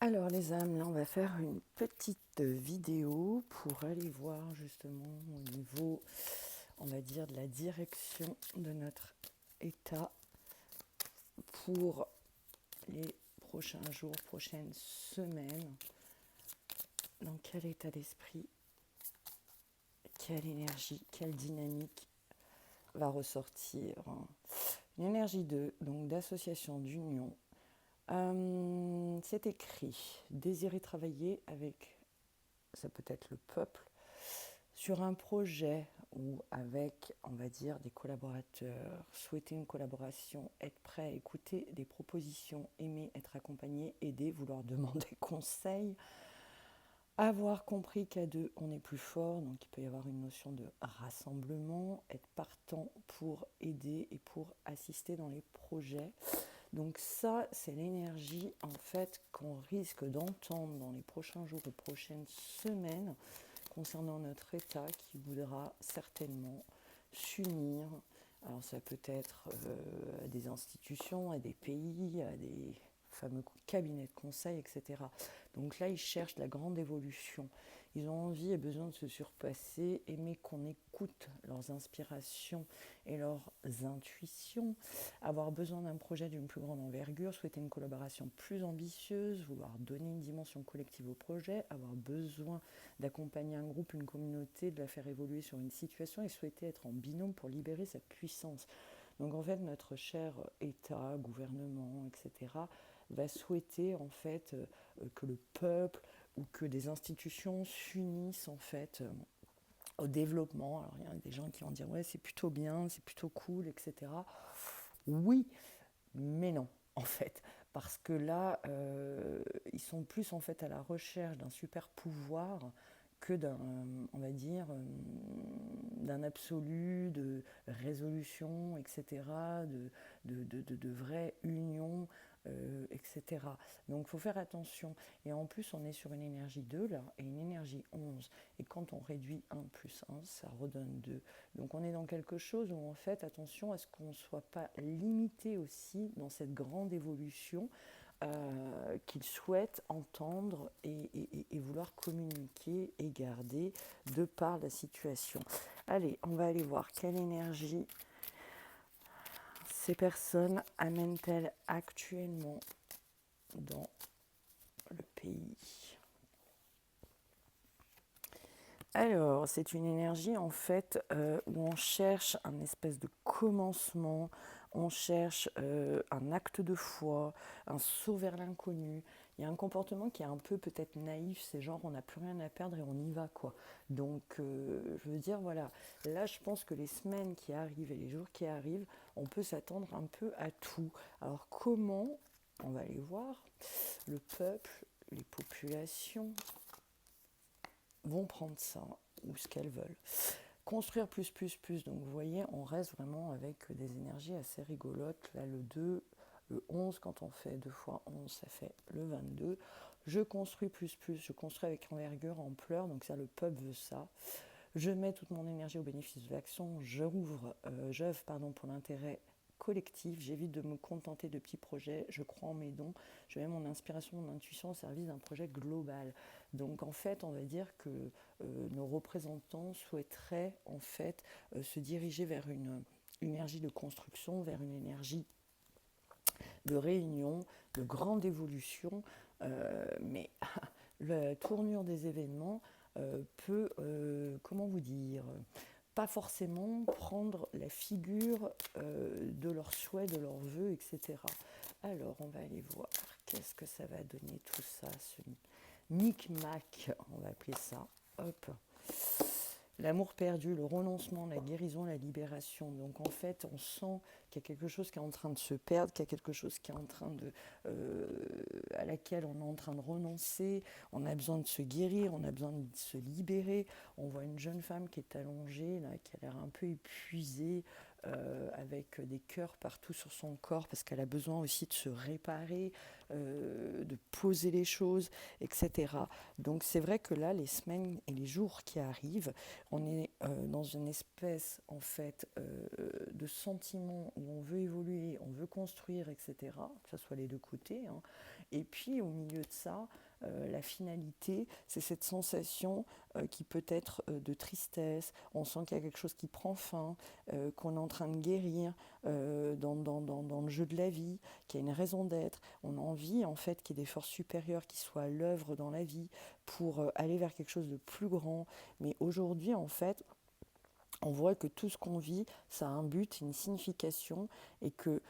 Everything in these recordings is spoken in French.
Alors les âmes, là on va faire une petite vidéo pour aller voir justement au niveau, on va dire, de la direction de notre état pour les prochains jours, prochaines semaines. Dans quel état d'esprit, quelle énergie, quelle dynamique va ressortir. Une énergie donc d'association, d'union. C'est écrit, désirer travailler avec, ça peut être le peuple, sur un projet ou avec, on va dire, des collaborateurs, souhaiter une collaboration, être prêt à écouter des propositions, aimer être accompagné, aider, vouloir demander conseil, avoir compris qu'à deux, on est plus fort, donc il peut y avoir une notion de rassemblement, être partant pour aider et pour assister dans les projets. Donc ça, c'est l'énergie en fait qu'on risque d'entendre dans les prochains jours et prochaines semaines concernant notre État qui voudra certainement s'unir. Alors ça peut être à des institutions, à des pays, à des fameux cabinets de conseil, etc. Donc là, ils cherchent la grande évolution. Ils ont envie et besoin de se surpasser, aimer qu'on écoute leurs inspirations et leurs intuitions, avoir besoin d'un projet d'une plus grande envergure, souhaiter une collaboration plus ambitieuse, vouloir donner une dimension collective au projet, avoir besoin d'accompagner un groupe, une communauté, de la faire évoluer sur une situation et souhaiter être en binôme pour libérer sa puissance. Donc en fait, notre cher État, gouvernement, etc., va souhaiter en fait que le peuple ou que des institutions s'unissent en fait au développement. Alors il y a des gens qui vont dire ouais c'est plutôt bien, c'est plutôt cool, etc. Oui, mais non en fait, parce que là ils sont plus en fait à la recherche d'un super pouvoir que d'un, on va dire, d'un absolu, de résolution, etc., de vraie union, etc. Donc il faut faire attention. Et en plus, on est sur une énergie 2 là, et une énergie 11. Et quand on réduit 1 plus 1, ça redonne 2. Donc on est dans quelque chose où en fait, attention à ce qu'on ne soit pas limité aussi dans cette grande évolution qu'ils souhaitent entendre et vouloir communiquer et garder de par la situation. Allez, on va aller voir quelle énergie ces personnes amènent-elles actuellement dans le pays. Alors, c'est une énergie en fait où on cherche un espèce de commencement, on cherche un acte de foi, un saut vers l'inconnu. Il y a un comportement qui est un peu peut-être naïf, c'est genre on n'a plus rien à perdre et on y va quoi. Donc, je veux dire, voilà, là je pense que les semaines qui arrivent et les jours qui arrivent, on peut s'attendre un peu à tout. Alors, comment, on va aller voir, le peuple, les populations, vont prendre ça ou ce qu'elles veulent. Construire plus, plus, plus. Donc vous voyez, on reste vraiment avec des énergies assez rigolotes. Là, le 2, le 11, quand on fait 2 fois 11, ça fait le 22. Je construis plus, plus. Je construis avec envergure, ampleur. Donc ça, le peuple veut ça. Je mets toute mon énergie au bénéfice de l'action. J'œuvre pour l'intérêt collectif, j'évite de me contenter de petits projets, je crois en mes dons, je mets mon inspiration, mon intuition au service d'un projet global. Donc en fait, on va dire que nos représentants souhaiteraient en fait se diriger vers une énergie de construction, vers une énergie de réunion, de grande évolution, mais la tournure des événements peut, comment vous dire, pas forcément prendre la figure de leurs souhaits, de leurs vœux, etc. Alors, on va aller voir qu'est-ce que ça va donner tout ça, ce micmac, on va appeler ça. Hop. L'amour perdu, le renoncement, la guérison, la libération. Donc en fait, on sent qu'il y a quelque chose qui est en train de se perdre, qu'il y a quelque chose qui est en train de, à laquelle on est en train de renoncer. On a besoin de se guérir, on a besoin de se libérer. On voit une jeune femme qui est allongée, là, qui a l'air un peu épuisée, avec des cœurs partout sur son corps parce qu'elle a besoin aussi de se réparer, de poser les choses, etc. Donc c'est vrai que là, les semaines et les jours qui arrivent, on est dans une espèce en fait de sentiment où on veut évoluer, on veut construire, etc. Que ce soit les deux côtés, hein. Et puis au milieu de ça, la finalité, c'est cette sensation qui peut être de tristesse. On sent qu'il y a quelque chose qui prend fin, qu'on est en train de guérir dans le jeu de la vie, qu'il y a une raison d'être. On a envie en fait qu'il y ait des forces supérieures qui soient à l'œuvre dans la vie pour aller vers quelque chose de plus grand. Mais aujourd'hui, en fait, on voit que tout ce qu'on vit, ça a un but, une signification, et qu'il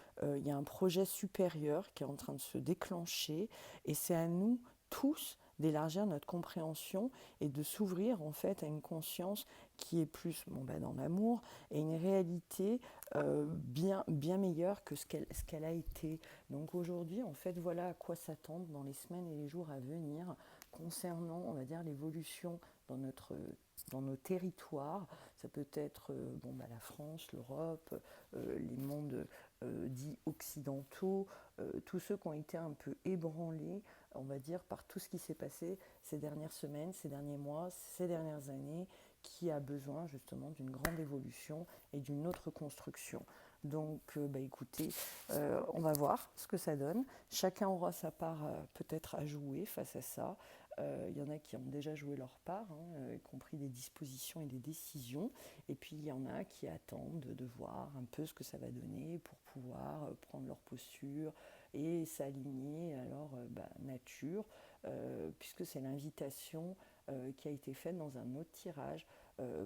y a un projet supérieur qui est en train de se déclencher, et c'est à nous tous d'élargir notre compréhension et de s'ouvrir en fait à une conscience qui est plus dans l'amour et une réalité bien meilleure que ce qu'elle a été. Donc aujourd'hui, en fait, voilà à quoi s'attendre dans les semaines et les jours à venir concernant, on va dire, l'évolution dans nos territoires. Ça peut être la France, l'Europe, les mondes dits occidentaux, tous ceux qui ont été un peu ébranlés, on va dire, par tout ce qui s'est passé ces dernières semaines, ces derniers mois, ces dernières années, qui a besoin justement d'une grande évolution et d'une autre construction. Donc écoutez, on va voir ce que ça donne. Chacun aura sa part peut-être à jouer face à ça. Il y en a qui ont déjà joué leur part, hein, y compris des dispositions et des décisions. Et puis il y en a qui attendent de voir un peu ce que ça va donner pour pouvoir prendre leur posture et s'aligner à leur nature, puisque c'est l'invitation qui a été faite dans un autre tirage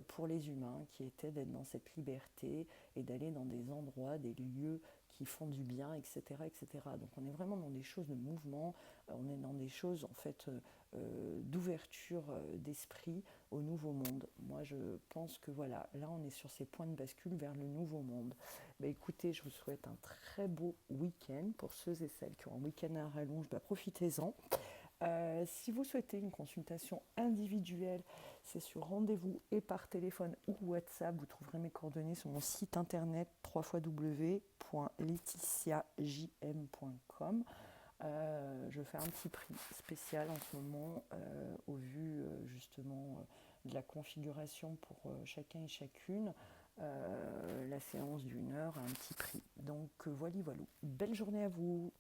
pour les humains, qui était d'être dans cette liberté et d'aller dans des endroits, des lieux qui font du bien, etc., etc. Donc on est vraiment dans des choses de mouvement, on est dans des choses en fait d'ouverture d'esprit au nouveau monde. Moi je pense que voilà, là on est sur ces points de bascule vers le nouveau monde. Écoutez, je vous souhaite un très beau week-end pour ceux et celles qui ont un week-end à rallonge, profitez-en. Si vous souhaitez une consultation individuelle, c'est sur rendez-vous et par téléphone ou WhatsApp. Vous trouverez mes coordonnées sur mon site internet www.laetitiajm.com. Je fais un petit prix spécial en ce moment au vu justement de la configuration pour chacun et chacune. La séance d'1 heure a un petit prix. Donc voilà. Belle journée à vous.